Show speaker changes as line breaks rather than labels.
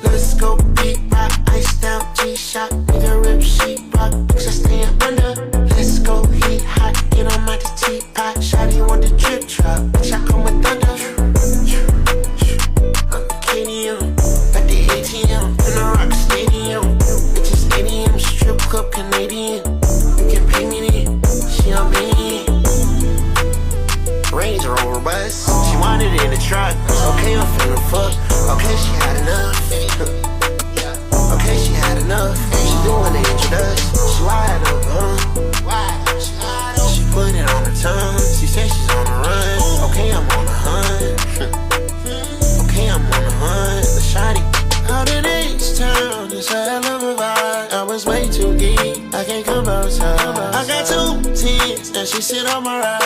Let's go beat rock, ice down G-Shock, nigga rip sheet rock, bitch I staying under. Let's go heat hot, get on my teapot, shawty want the drip drop, bitch I come with thunder. I'm the KDM, got the ATM, in the rock stadium, bitches stadium, strip club Canadian, you can pay me then, she on me. Range Rover bus, she wanted it in the truck, okay I'm finna fuck, okay she had enough. Okay, she had enough. She doing the introduction. She wide open. She put it on her tongue. She said she's on the run. Okay, I'm on the hunt. Okay, I'm on the hunt. The shawty out in H-Town. It's a hell of a vibe. I was way too deep. I can't come outside. I got 2 teens and she sit on my ride.